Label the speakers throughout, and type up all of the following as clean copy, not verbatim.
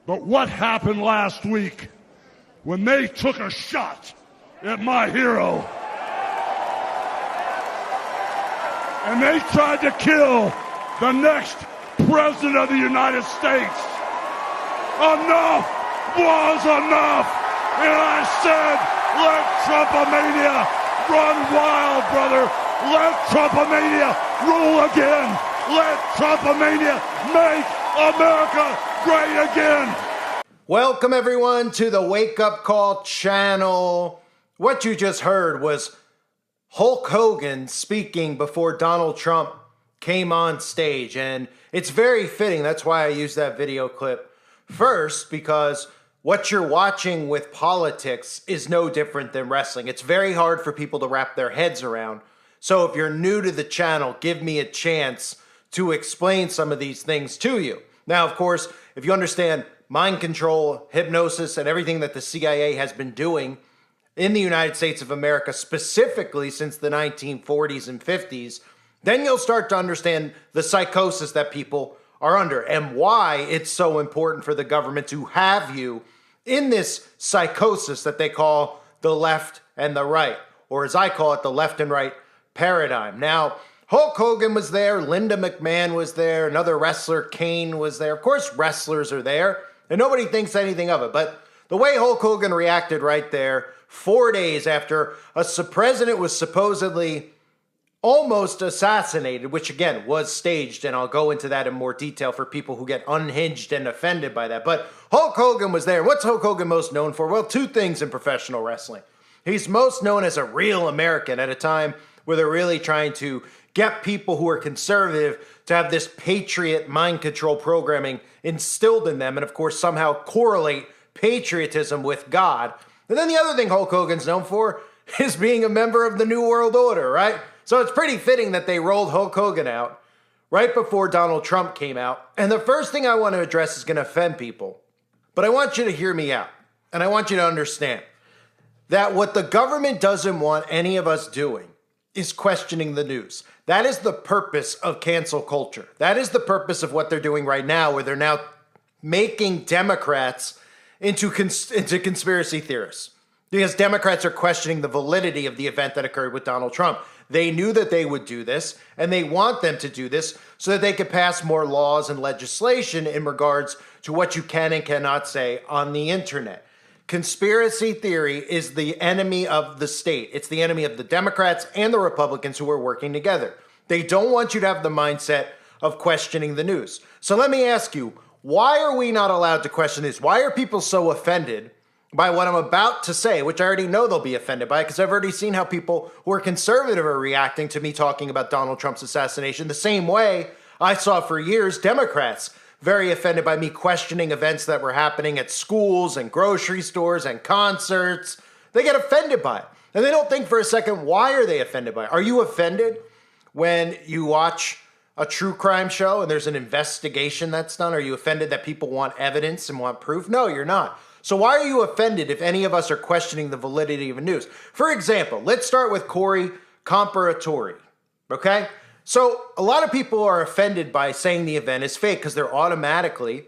Speaker 1: But what happened last week when they took a shot at my hero and they tried to kill the next president of the United States? Enough was enough. And I said, let Trumpamania run wild, brother. Let Trumpamania rule again. Let Trumpamania make America great again.
Speaker 2: Welcome everyone to the Wake Up Call channel. What you just heard was Hulk Hogan speaking before Donald Trump came on stage, and it's very fitting. That's why I used that video clip first, because what you're watching with politics is no different than wrestling. It's very hard for people to wrap their heads around. So if you're new to the channel, give me a chance to explain some of these things to you. Now, of course, if you understand mind control, hypnosis, and everything that the CIA has been doing in the United States of America, specifically since the 1940s and 50s, then you'll start to understand the psychosis that people are under and why it's so important for the government to have you in this psychosis that they call the left and the right, or as I call it, the left and right paradigm. Now, Hulk Hogan was there, Linda McMahon was there, another wrestler, Kane, was there. Of course, wrestlers are there, and nobody thinks anything of it. But the way Hulk Hogan reacted right there, 4 days after a president was supposedly almost assassinated, which again was staged, and I'll go into that in more detail for people who get unhinged and offended by that. But Hulk Hogan was there. What's Hulk Hogan most known for? Well, two things in professional wrestling. He's most known as a real American at a time where they're really trying to get people who are conservative to have this patriot mind control programming instilled in them, and of course somehow correlate patriotism with God. And then the other thing Hulk Hogan's known for is being a member of the New World Order, right? So it's pretty fitting that they rolled Hulk Hogan out right before Donald Trump came out. And the first thing I want to address is going to offend people. But I want you to hear me out. And I want you to understand that what the government doesn't want any of us doing is questioning the news. That is the purpose of cancel culture. That is the purpose of what they're doing right now, where they're now making Democrats into conspiracy theorists. Because Democrats are questioning the validity of the event that occurred with Donald Trump. They knew that they would do this, and they want them to do this so that they could pass more laws and legislation in regards to what you can and cannot say on the internet. Conspiracy theory is the enemy of the state. It's the enemy of the Democrats and the Republicans who are working together. They don't want you to have the mindset of questioning the news. So let me ask you, why are we not allowed to question this? Why are people so offended by what I'm about to say, which I already know they'll be offended by, because I've already seen how people who are conservative are reacting to me talking about Donald Trump's assassination the same way I saw for years Democrats very offended by me questioning events that were happening at schools and grocery stores and concerts. They get offended by it. And they don't think for a second, why are they offended by it? Are you offended when you watch a true crime show and there's an investigation that's done? Are you offended that people want evidence and want proof? No, you're not. So why are you offended if any of us are questioning the validity of a news? For example, let's start with Corey Comparatori, okay? So a lot of people are offended by saying the event is fake because they're automatically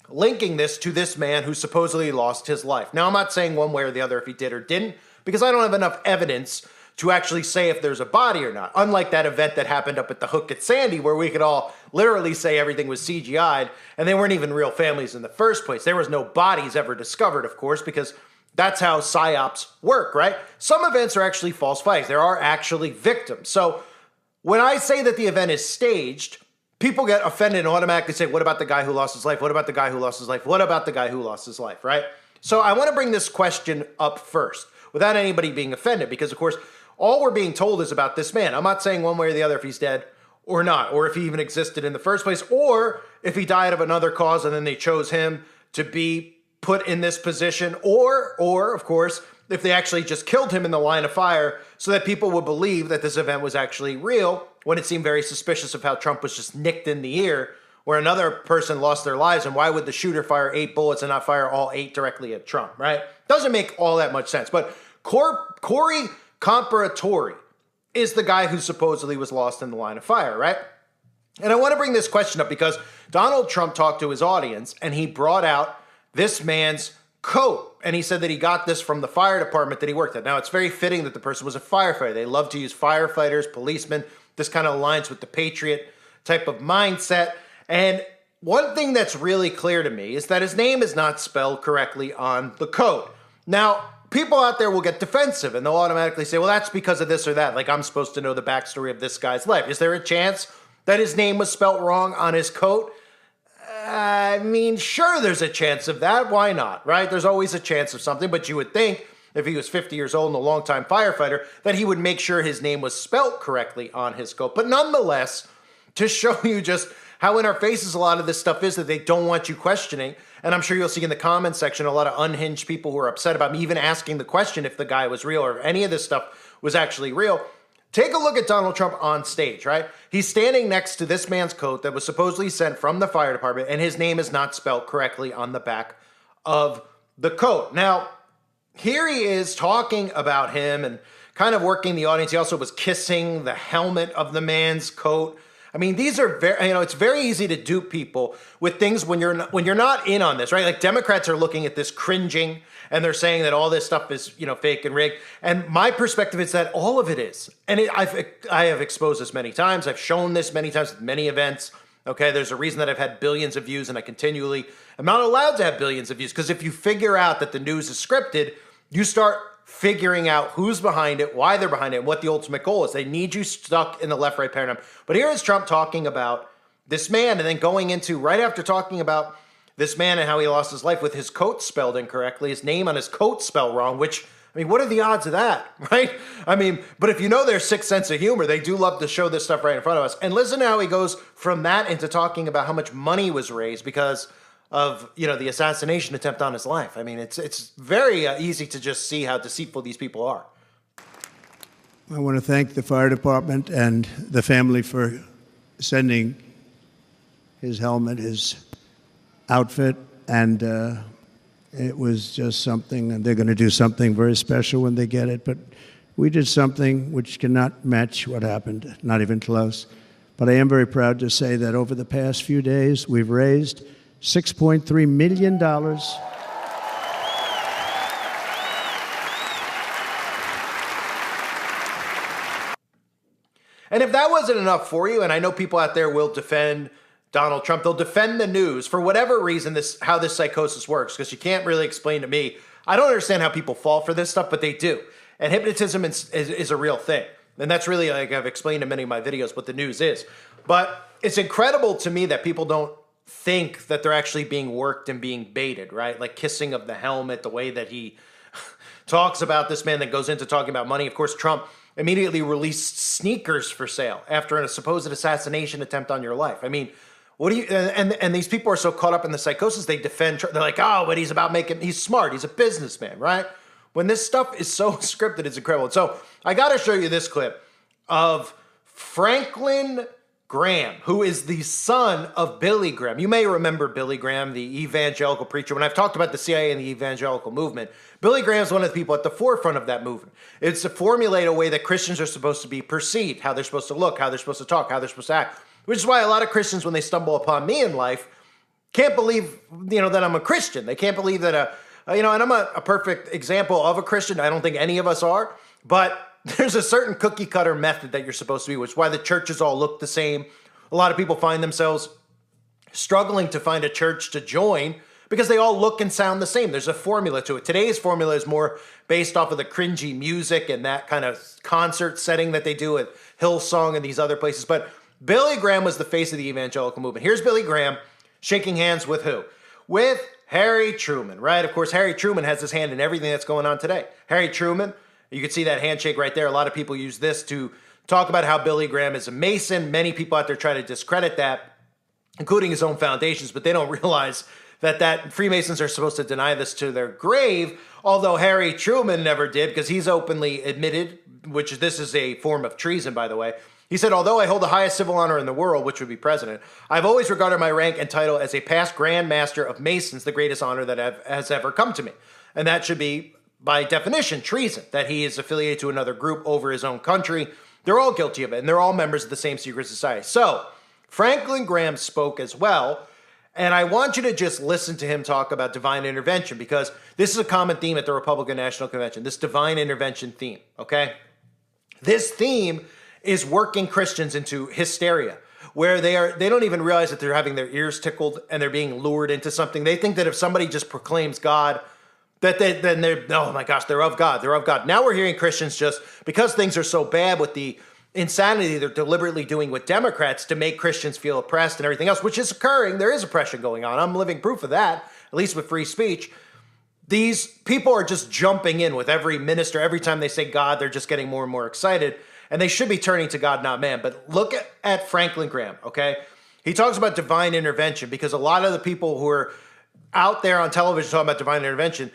Speaker 2: linking this to this man who supposedly lost his life. Now, I'm not saying one way or the other if he did or didn't, because I don't have enough evidence to actually say if there's a body or not. Unlike that event that happened up at the Hook at Sandy, where we could all literally say everything was CGI'd, and they weren't even real families in the first place. There was no bodies ever discovered, of course, because that's how psyops work, right? Some events are actually false flags. There are actually victims. So when I say that the event is staged, people get offended and automatically say, what about the guy who lost his life? What about the guy who lost his life? What about the guy who lost his life, right? So I want to bring this question up first without anybody being offended, because of course, all we're being told is about this man. I'm not saying one way or the other if he's dead or not, or if he even existed in the first place, or if he died of another cause and then they chose him to be put in this position, or of course, if they actually just killed him in the line of fire so that people would believe that this event was actually real, when it seemed very suspicious of how Trump was just nicked in the ear, where another person lost their lives, and why would the shooter fire 8 bullets and not fire all 8 directly at Trump, right? Doesn't make all that much sense. But Corey Comparatori is the guy who supposedly was lost in the line of fire, right? And I want to bring this question up because Donald Trump talked to his audience and he brought out this man's coat. And he said that he got this from the fire department that he worked at. Now, it's very fitting that the person was a firefighter. They love to use firefighters, policemen. This kind of aligns with the patriot type of mindset. And one thing that's really clear to me is that his name is not spelled correctly on the coat. Now, people out there will get defensive and they'll automatically say, well, that's because of this or that. Like, I'm supposed to know the backstory of this guy's life. Is there a chance that his name was spelled wrong on his coat? I mean, sure, there's a chance of that. Why not, right? There's always a chance of something, but you would think if he was 50 years old and a longtime firefighter that he would make sure his name was spelled correctly on his coat. But nonetheless, to show you just how in our faces a lot of this stuff is that they don't want you questioning, and I'm sure you'll see in the comment section a lot of unhinged people who are upset about me even asking the question if the guy was real or if any of this stuff was actually real. Take a look at Donald Trump on stage, right? He's standing next to this man's coat that was supposedly sent from the fire department, and his name is not spelled correctly on the back of the coat. Now, here he is talking about him and kind of working the audience. He also was kissing the helmet of the man's coat. I mean, these are very, it's very easy to dupe people with things when you're not in on this, right? Like Democrats are looking at this cringing and they're saying that all this stuff is, fake and rigged. And my perspective is that all of it is. And I have exposed this many times. I've shown this many times at many events. Okay, there's a reason that I've had billions of views and I continually am not allowed to have billions of views because if you figure out that the news is scripted, you start figuring out who's behind it, why they're behind it, and what the ultimate goal is. They need you stuck in the left-right paradigm. But here is Trump talking about this man and then going into, right after talking about this man and how he lost his life with his coat spelled incorrectly, his name on his coat spelled wrong, which, what are the odds of that, right? But if you know their sixth sense of humor, they do love to show this stuff right in front of us. And listen to how he goes from that into talking about how much money was raised because of, the assassination attempt on his life. It's very easy to just see how deceitful these people are.
Speaker 3: I want to thank the fire department and the family for sending his helmet, his outfit, and it was just something, and they're going to do something very special when they get it, but we did something which cannot match what happened, not even close. But I am very proud to say that over the past few days, we've raised $6.3 million.
Speaker 2: And if that wasn't enough for you, and I know people out there will defend Donald Trump, they'll defend the news for whatever reason, how this psychosis works, because you can't really explain to me. I don't understand how people fall for this stuff, but they do. And hypnotism is a real thing. And that's really, like I've explained in many of my videos, what the news is. But it's incredible to me that people don't think that they're actually being worked and being baited, right? Like kissing of the helmet, the way that he talks about this man that goes into talking about money. Of course, Trump immediately released sneakers for sale after a supposed assassination attempt on your life. What do you, and these people are so caught up in the psychosis, they defend, they're like, oh, but he's smart, he's a businessman, right? When this stuff is so scripted, it's incredible. So I got to show you this clip of Franklin Graham, who is the son of Billy Graham. You may remember Billy Graham, the evangelical preacher. When I've talked about the CIA and the evangelical movement, Billy Graham is one of the people at the forefront of that movement. It's to formulate a way that Christians are supposed to be perceived, how they're supposed to look, how they're supposed to talk, how they're supposed to act, which is why a lot of Christians, when they stumble upon me in life, can't believe, that I'm a Christian. They can't believe that, and I'm a perfect example of a Christian. I don't think any of us are, but there's a certain cookie cutter method that you're supposed to be, which is why the churches all look the same. A lot of people find themselves struggling to find a church to join because they all look and sound the same. There's a formula to it. Today's formula is more based off of the cringy music and that kind of concert setting that they do at Hillsong and these other places. But Billy Graham was the face of the evangelical movement. Here's Billy Graham shaking hands with who? With Harry Truman, right? Of course, Harry Truman has his hand in everything that's going on today. Harry Truman, you can see that handshake right there. A lot of people use this to talk about how Billy Graham is a Mason. Many people out there try to discredit that, including his own foundations, but they don't realize that Freemasons are supposed to deny this to their grave, although Harry Truman never did, because he's openly admitted, which this is a form of treason, by the way. He said, although I hold the highest civil honor in the world, which would be president, I've always regarded my rank and title as a past Grand Master of Masons, the greatest honor that has ever come to me. And that should be, by definition, treason, that he is affiliated to another group over his own country. They're all guilty of it, and they're all members of the same secret society. So, Franklin Graham spoke as well. And I want you to just listen to him talk about divine intervention, because this is a common theme at the Republican National Convention, this divine intervention theme, okay? This theme is working Christians into hysteria, where they don't even realize that they're having their ears tickled and they're being lured into something. They think that if somebody just proclaims God, then they're, oh my gosh, they're of God, they're of God. Now we're hearing Christians just, because things are so bad with the insanity they're deliberately doing with Democrats to make Christians feel oppressed and everything else, which is occurring. There is oppression going on. I'm living proof of that, at least with free speech. These people are just jumping in with every minister. Every time they say God, they're just getting more and more excited. And they should be turning to God, not man. But look at Franklin Graham, okay? He talks about divine intervention, because a lot of the people who are out there on television talking about divine intervention,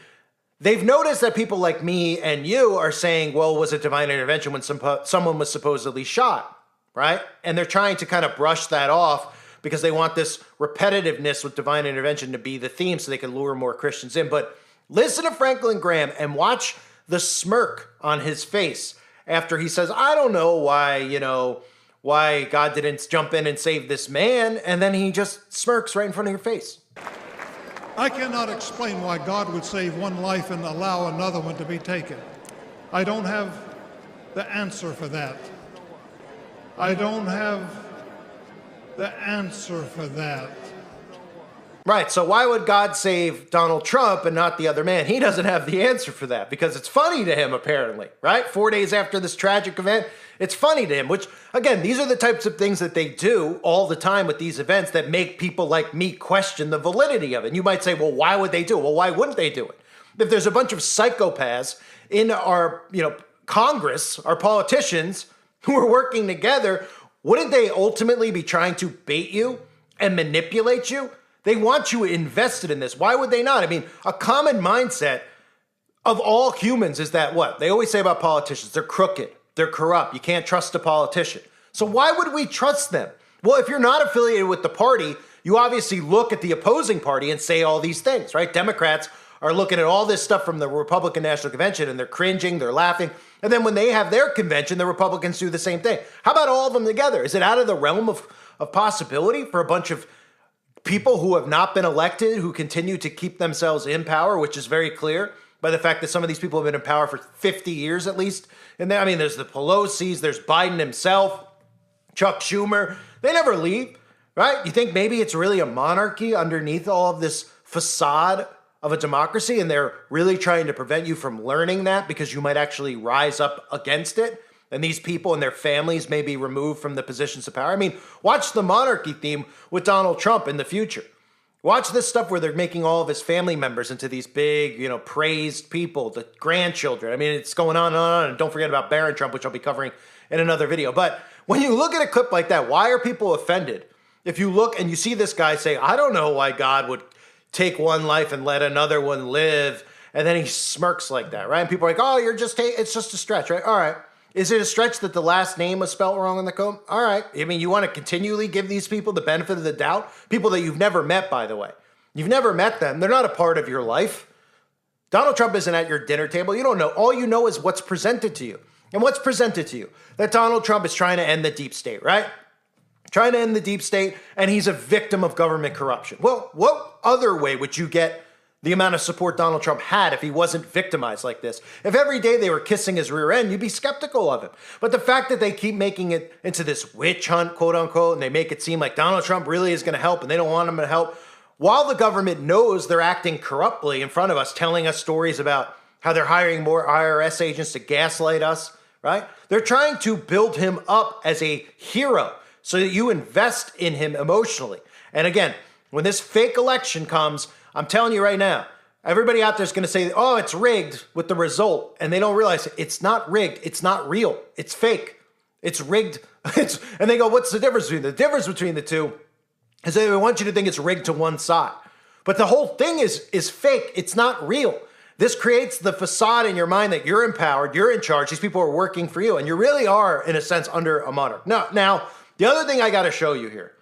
Speaker 2: they've noticed that people like me and you are saying, well, was it divine intervention when someone was supposedly shot, right? And they're trying to kind of brush that off because they want this repetitiveness with divine intervention to be the theme so they can lure more Christians in. But listen to Franklin Graham and watch the smirk on his face after he says, I don't know why God didn't jump in and save this man. And then he just smirks right in front of your face.
Speaker 4: I cannot explain why God would save one life and allow another one to be taken. I don't have the answer for that. I don't have the answer for that.
Speaker 2: Right, so why would God save Donald Trump and not the other man? He doesn't have the answer for that, because it's funny to him, apparently, right? 4 days after this tragic event, it's funny to him, which, again, these are the types of things that they do all the time with these events that make people like me question the validity of it. And you might say, well, why would they do it? Well, why wouldn't they do it? If there's a bunch of psychopaths in our, Congress, our politicians who are working together, wouldn't they ultimately be trying to bait you and manipulate you? They want you invested in this. Why would they not? I mean, a common mindset of all humans is that what? They always say about politicians, they're crooked, they're corrupt, you can't trust a politician. So why would we trust them? Well, if you're not affiliated with the party, you obviously look at the opposing party and say all these things, right? Democrats are looking at all this stuff from the Republican National Convention and they're cringing, they're laughing. And then when they have their convention, the Republicans do the same thing. How about all of them together? Is it out of the realm of possibility for a bunch of people who have not been elected, who continue to keep themselves in power, which is very clear by the fact that some of these people have been in power for 50 years at least? And then, there's the Pelosi's, there's Biden himself, Chuck Schumer. They never leave, right? You think maybe it's really a monarchy underneath all of this facade of a democracy, and they're really trying to prevent you from learning that because you might actually rise up against it? And these people and their families may be removed from the positions of power. Watch the monarchy theme with Donald Trump in the future. Watch this stuff where they're making all of his family members into these big, praised people, the grandchildren. It's going on and on. And don't forget about Barron Trump, which I'll be covering in another video. But when you look at a clip like that, why are people offended? If you look and you see this guy say, I don't know why God would take one life and let another one live. And then he smirks like that, right? And people are like, oh, it's just a stretch, right? All right. Is it a stretch that the last name was spelled wrong on the code? All right. You want to continually give these people the benefit of the doubt? People that you've never met, by the way. You've never met them. They're not a part of your life. Donald Trump isn't at your dinner table. You don't know. All you know is what's presented to you. And what's presented to you? That Donald Trump is trying to end the deep state, right? Trying to end the deep state, and he's a victim of government corruption. Well, what other way would you get the amount of support Donald Trump had if he wasn't victimized like this? If every day they were kissing his rear end, you'd be skeptical of him. But the fact that they keep making it into this witch hunt, quote unquote, and they make it seem like Donald Trump really is going to help and they don't want him to help, while the government knows they're acting corruptly in front of us, telling us stories about how they're hiring more IRS agents to gaslight us, right? They're trying to build him up as a hero so that you invest in him emotionally. And again, when this fake election comes, I'm telling you right now, everybody out there is going to say, oh, it's rigged with the result. And they don't realize it's not rigged. It's not real. It's fake. It's rigged. And they go, what's the difference between the the two? Is they want you to think it's rigged to one side. But the whole thing is fake. It's not real. This creates the facade in your mind that you're empowered, you're in charge, these people are working for you, and you really are, in a sense, under a monarch. Now, the other thing I got to show you here,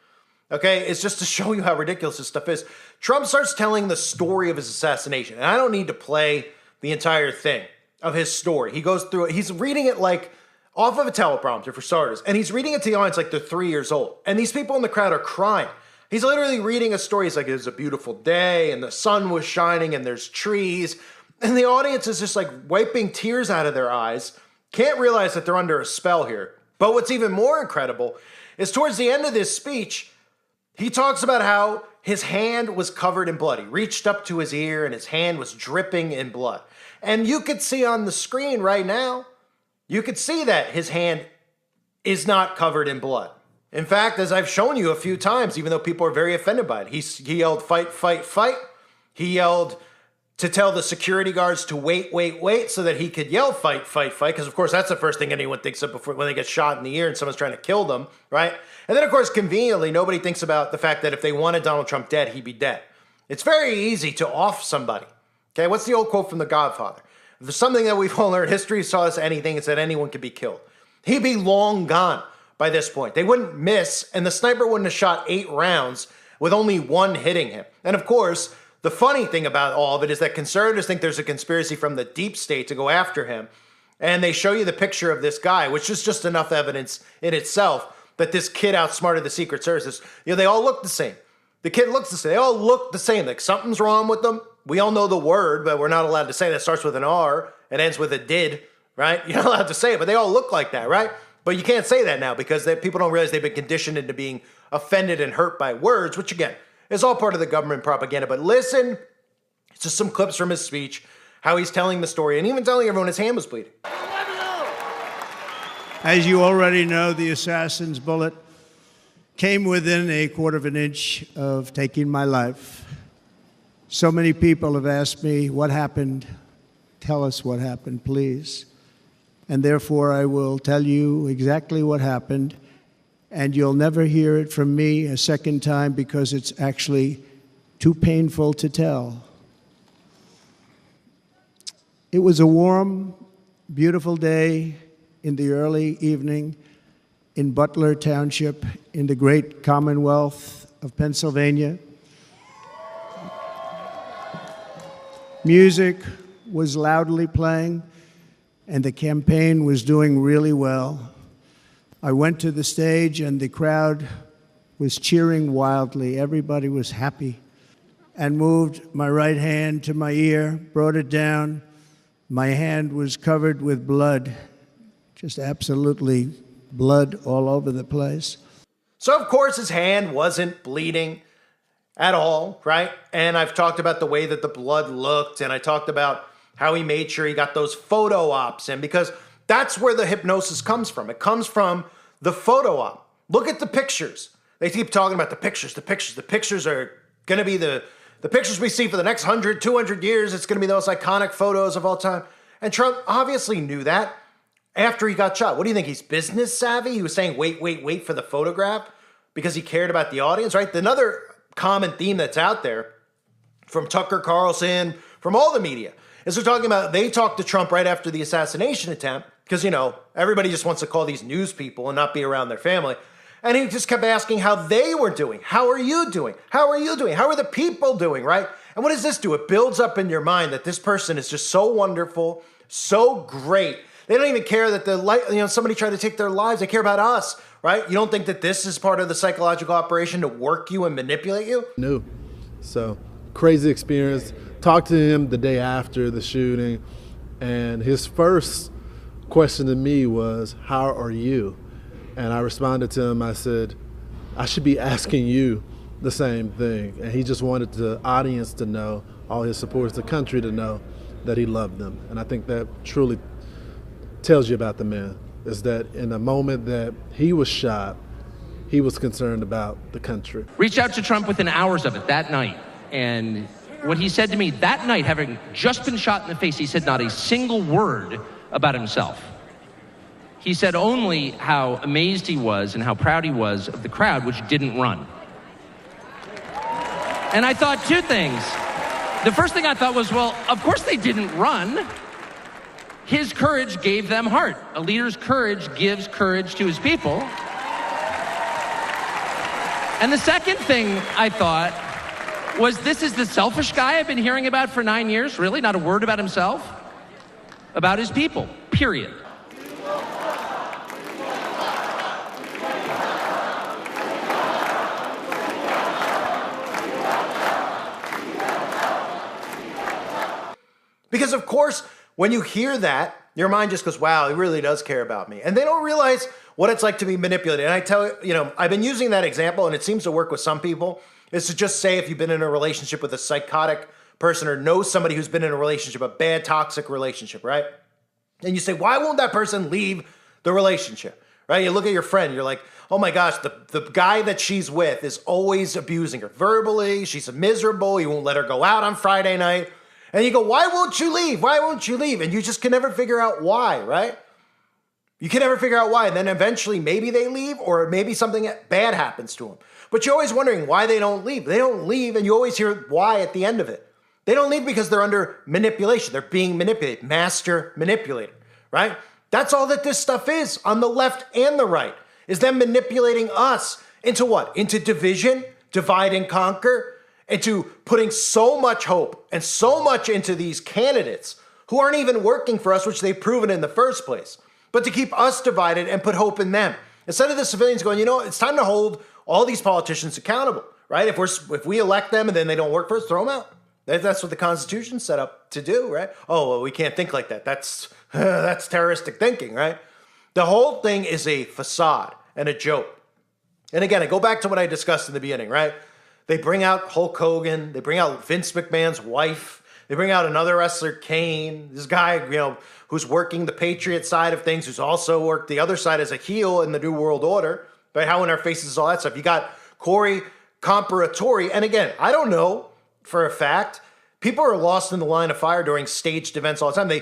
Speaker 2: okay, is just to show you how ridiculous this stuff is. Trump starts telling the story of his assassination, and I don't need to play the entire thing of his story. He goes through it. He's reading it like off of a teleprompter for starters, and he's reading it to the audience like they're 3 years old. And these people in the crowd are crying. He's literally reading a story. He's like, it was a beautiful day, and the sun was shining, and there's trees. And the audience is just like wiping tears out of their eyes, can't realize that they're under a spell here. But what's even more incredible is towards the end of this speech, he talks about how his hand was covered in blood. He reached up to his ear, and his hand was dripping in blood. And you could see on the screen right now, you could see that his hand is not covered in blood. In fact, as I've shown you a few times, even though people are very offended by it, he yelled, fight, fight, fight. He yelled to tell the security guards to wait, wait, wait, so that he could yell, fight, fight, fight, because of course that's the first thing anyone thinks of before when they get shot in the ear and someone's trying to kill them, right? And then of course, conveniently, nobody thinks about the fact that if they wanted Donald Trump dead, he'd be dead. It's very easy to off somebody. Okay, what's the old quote from The Godfather? If there's something that we've all learned, history taught us anything, it's that anyone could be killed. He'd be long gone by this point. They wouldn't miss, and the sniper wouldn't have shot 8 rounds with only 1 hitting him. And of course, the funny thing about all of it is that conservatives think there's a conspiracy from the deep state to go after him. And they show you the picture of this guy, which is just enough evidence in itself that this kid outsmarted the Secret Services. You know, they all look the same. The kid looks the same. They all look the same. Like something's wrong with them. We all know the word, but we're not allowed to say that. It starts with an R and ends with a did, right? You're not allowed to say it, but they all look like that, right? But you can't say that now because people don't realize they've been conditioned into being offended and hurt by words, which again, is all part of the government propaganda. But listen, it's just some clips from his speech, how he's telling the story, and even telling everyone his hand was bleeding.
Speaker 3: As you already know, the assassin's bullet came within a quarter of an inch of taking my life. So many people have asked me, what happened? Tell us what happened, please. And therefore, I will tell you exactly what happened, and you'll never hear it from me a second time because it's actually too painful to tell. It was a warm, beautiful day in the early evening in Butler Township in the great Commonwealth of Pennsylvania. Music was loudly playing, and the campaign was doing really well. I went to the stage, and the crowd was cheering wildly. Everybody was happy, and moved my right hand to my ear, brought it down. My hand was covered with blood, just absolutely blood all over the place.
Speaker 2: So, of course, his hand wasn't bleeding at all, right? And I've talked about the way that the blood looked, and I talked about how he made sure he got those photo ops in, because that's where the hypnosis comes from. It comes from the photo op. Look at the pictures. They keep talking about the pictures. The pictures are going to be the pictures we see for the next 100, 200 years. It's going to be the most iconic photos of all time. And Trump obviously knew that after he got shot. What do you think? He's business savvy? He was saying, wait for the photograph because he cared about the audience, right? Another common theme that's out there from Tucker Carlson, from all the media, is they're talking about, they talked to Trump right after the assassination attempt because, you know, everybody just wants to call these news people and not be around their family. And he just kept asking how they were doing. How are you doing? How are you doing? How are the people doing, right? And what does this do? It builds up in your mind that this person is just so wonderful, so great. They don't even care that somebody tried to take their lives. They care about us, right? You don't think that this is part of the psychological operation to work you and manipulate you?
Speaker 5: No. So, crazy experience. Talked to him the day after the shooting, and his first question to me was, how are you? And I responded to him, I said, I should be asking you the same thing. And he just wanted the audience to know, all his supporters, the country to know that he loved them. And I think that truly tells you about the man, is that in the moment that he was shot, he was concerned about the country.
Speaker 6: Reached out to Trump within hours of it that night. And what he said to me that night, having just been shot in the face, he said not a single word about himself. He said only how amazed he was and how proud he was of the crowd, which didn't run. And I thought two things. The first thing I thought was, well, of course they didn't run. His courage gave them heart. A leader's courage gives courage to his people. And the second thing I thought was, this is the selfish guy I've been hearing about for 9 years? Really? Not a word about himself? About his people, period.
Speaker 2: Because of course, when you hear that, your mind just goes, wow, he really does care about me. And they don't realize what it's like to be manipulated. And I tell you, I've been using that example, and it seems to work with some people, is to just say if you've been in a relationship with a psychotic person or know somebody who's been in a relationship, a bad, toxic relationship, right? And you say, why won't that person leave the relationship, right? You look at your friend, you're like, oh my gosh, the guy that she's with is always abusing her verbally. She's miserable. He won't let her go out on Friday night. And you go, why won't you leave? Why won't you leave? And you just can never figure out why, right? You can never figure out why. And then eventually maybe they leave or maybe something bad happens to them. But you're always wondering why they don't leave. They don't leave, and you always hear why at the end of it. They don't leave because they're under manipulation. They're being manipulated, master manipulated, right? That's all that this stuff is on the left and the right, is them manipulating us into what? Into division, divide and conquer, into putting so much hope and so much into these candidates who aren't even working for us, which they've proven in the first place, but to keep us divided and put hope in them. Instead of the civilians going, it's time to hold all these politicians accountable, right? If we elect them and then they don't work for us, throw them out. That's what the Constitution's set up to do, right? Oh, well, we can't think like that. That's terroristic thinking, right? The whole thing is a facade and a joke. And again, I go back to what I discussed in the beginning, right? They bring out Hulk Hogan. They bring out Vince McMahon's wife. They bring out another wrestler, Kane. This guy, who's working the Patriot side of things, who's also worked the other side as a heel in the New World Order. Right? How in our faces, all that stuff. You got Corey Comparatori. And again, I don't know for a fact. People are lost in the line of fire during staged events all the time.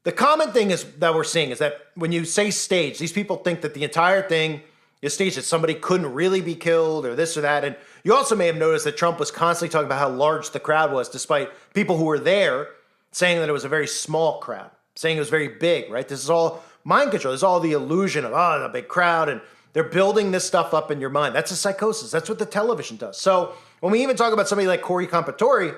Speaker 2: The common thing that we're seeing is that when you say stage, these people think that the entire thing is staged, that somebody couldn't really be killed or this or that. And you also may have noticed that Trump was constantly talking about how large the crowd was, despite people who were there saying that it was a very small crowd, saying it was very big, right? This is all mind control. This is all the illusion of, the big crowd. And they're building this stuff up in your mind. That's a psychosis. That's what the television does. So when we even talk about somebody like Corey Comparatori,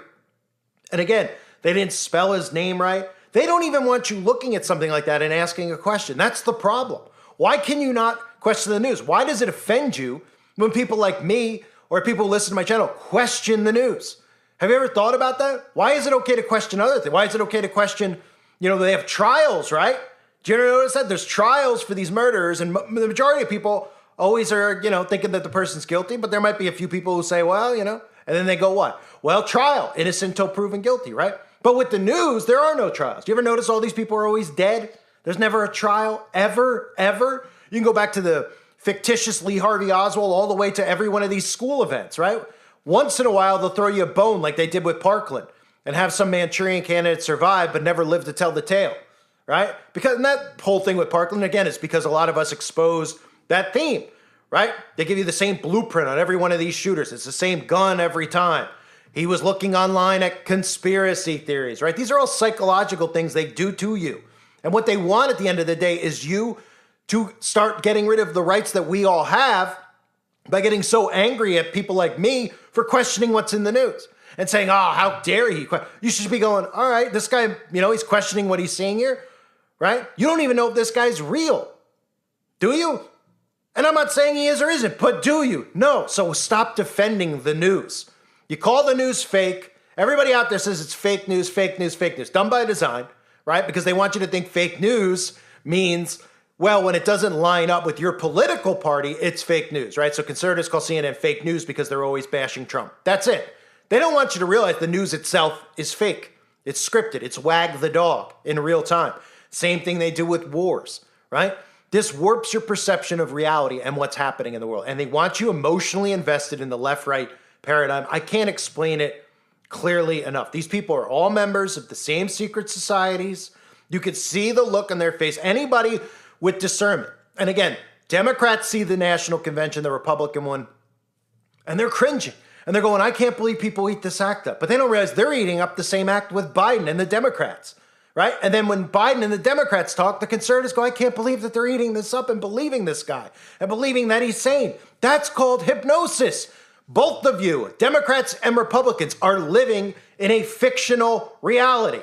Speaker 2: and again, they didn't spell his name right. They don't even want you looking at something like that and asking a question. That's the problem. Why can you not question the news? Why does it offend you when people like me or people who listen to my channel question the news? Have you ever thought about that? Why is it okay to question other things? Why is it okay to question, they have trials, right? Do you ever notice that? There's trials for these murderers, and the majority of people always are, thinking that the person's guilty, but there might be a few people who say, well, and then they go what? Well, trial, innocent until proven guilty, right? But with the news, there are no trials. Do you ever notice all these people are always dead? There's never a trial, ever. You can go back to the fictitious Lee Harvey Oswald all the way to every one of these school events, right? Once in a while, they'll throw you a bone like they did with Parkland and have some Manchurian candidate survive but never live to tell the tale, right? Because that whole thing with Parkland, again, is because a lot of us exposed that theme, right? They give you the same blueprint on every one of these shooters. It's the same gun every time. He was looking online at conspiracy theories, right? These are all psychological things they do to you. And what they want at the end of the day is you to start getting rid of the rights that we all have by getting so angry at people like me for questioning what's in the news and saying, how dare he? You should be going, all right, this guy, he's questioning what he's seeing here, right? You don't even know if this guy's real. Do you? And I'm not saying he is or isn't, but do you? No. So stop defending the news. You call the news fake. Everybody out there says it's fake news, fake news, fake news. Done by design, right? Because they want you to think fake news means, well, when it doesn't line up with your political party, it's fake news, right? So conservatives call CNN fake news because they're always bashing Trump. That's it. They don't want you to realize the news itself is fake. It's scripted. It's wag the dog in real time. Same thing they do with wars, right? This warps your perception of reality and what's happening in the world. And they want you emotionally invested in the left-right paradigm. I can't explain it clearly enough. These people are all members of the same secret societies. You could see the look on their face. Anybody with discernment. And again, Democrats see the national convention, the Republican one, and they're cringing. And they're going, I can't believe people eat this act up. But they don't realize they're eating up the same act with Biden and the Democrats, right? And then when Biden and the Democrats talk, the conservatives go, I can't believe that they're eating this up and believing this guy and believing that he's sane. That's called hypnosis. Both of you, Democrats and Republicans, are living in a fictional reality.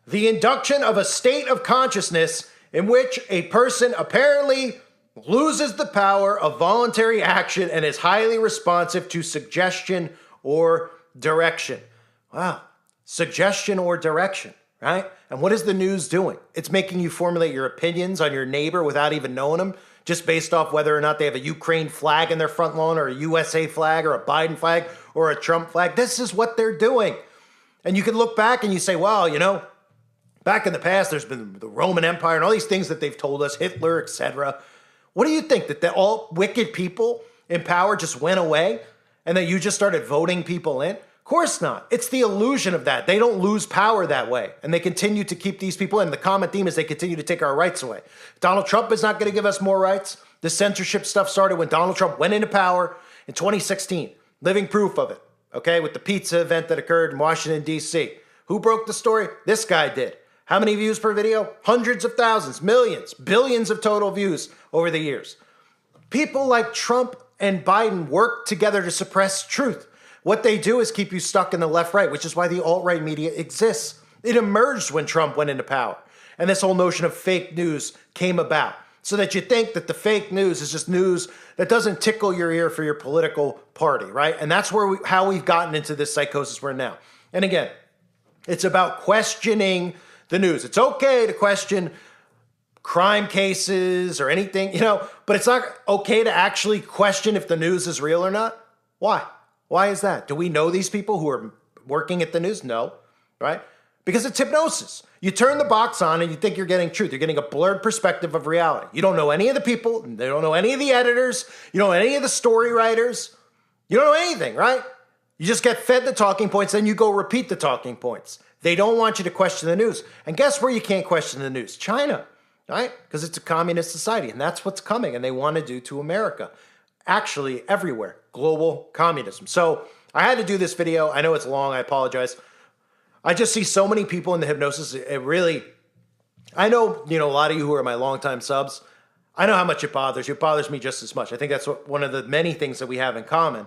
Speaker 2: The induction of a state of consciousness in which a person apparently loses the power of voluntary action and is highly responsive to suggestion or direction. Wow, suggestion or direction. right? And what is the news doing? It's making you formulate your opinions on your neighbor without even knowing them, just based off whether or not they have a Ukraine flag in their front lawn or a USA flag or a Biden flag or a Trump flag. This is what they're doing. And you can look back and you say, well, you know, back in the past, there's been the Roman Empire and all these things that they've told us, Hitler, etc. What do you think, that all wicked people in power just went away and that you just started voting people in? Of course not. It's the illusion of that. They don't lose power that way. And they continue to keep these people in. The common theme is they continue to take our rights away. Donald Trump is not going to give us more rights. The censorship stuff started when Donald Trump went into power in 2016. Living proof of it, okay, with the pizza event that occurred in Washington, D.C. Who broke the story? This guy did. How many views per video? Hundreds of thousands, millions, billions of total views over the years. People like Trump and Biden work together to suppress truth. What they do is keep you stuck in the left-right, which is why the alt-right media exists. It emerged when Trump went into power. And this whole notion of fake news came about, so that you think that the fake news is just news that doesn't tickle your ear for your political party, right? And that's how we've gotten into this psychosis we're in now. And again, it's about questioning the news. It's okay to question crime cases or anything, you know, but it's not okay to actually question if the news is real or not. Why? Why is that? Do we know these people who are working at the news? No, right? Because it's hypnosis. You turn the box on and you think you're getting truth. You're getting a blurred perspective of reality. You don't know any of the people. They don't know any of the editors. You don't know any of the story writers. You don't know anything, right? You just get fed the talking points, then you go repeat the talking points. They don't want you to question the news. And guess where you can't question the news? China, right? Because it's a communist society, and that's what's coming, and they want to do to America. Actually, everywhere. Global communism. So I had to do this video. I know it's long. I apologize. I just see so many people in the hypnosis. It really, I know, a lot of you who are my longtime subs, I know how much it bothers you. It bothers me just as much. I think that's one of the many things that we have in common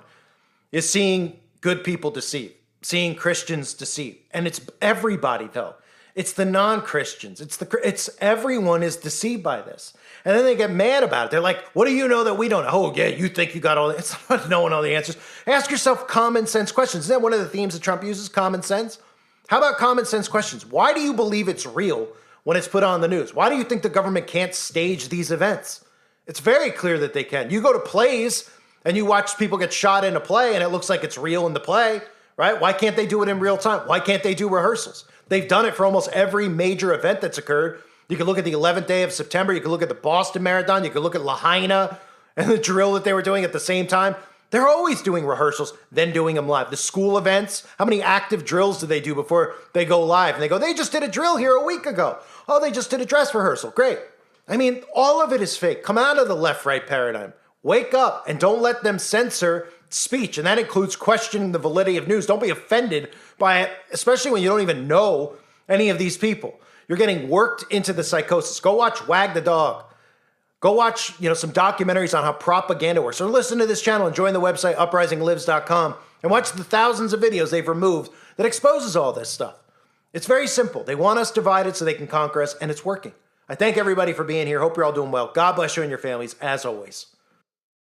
Speaker 2: is seeing good people deceive, seeing Christians deceive. And it's everybody, though. It's the non-Christians. It's everyone is deceived by this. And then they get mad about it. They're like, what do you know that we don't know? Oh, yeah, you think you got all the answers. It's not knowing all the answers. Ask yourself common sense questions. Isn't that one of the themes that Trump uses, common sense? How about common sense questions? Why do you believe it's real when it's put on the news? Why do you think the government can't stage these events? It's very clear that they can. You go to plays and you watch people get shot in a play and it looks like it's real in the play, right? Why can't they do it in real time? Why can't they do rehearsals? They've done it for almost every major event that's occurred. You can look at the 11th day of September. You can look at the Boston Marathon. You can look at Lahaina and the drill that they were doing at the same time. They're always doing rehearsals, then doing them live. The school events, how many active drills do they do before they go live? And they go, they just did a drill here a week ago. Oh, they just did a dress rehearsal. Great. I mean, all of it is fake. Come out of the left-right paradigm. Wake up and don't let them censor speech. And that includes questioning the validity of news. Don't be offended by it, especially when you don't even know any of these people. You're getting worked into the psychosis. Go watch Wag the Dog. Go watch, some documentaries on how propaganda works. Or listen to this channel and join the website uprisinglives.com and watch the thousands of videos they've removed that exposes all this stuff. It's very simple. They want us divided so they can conquer us, and it's working. I thank everybody for being here. Hope you're all doing well. God bless you and your families, as always.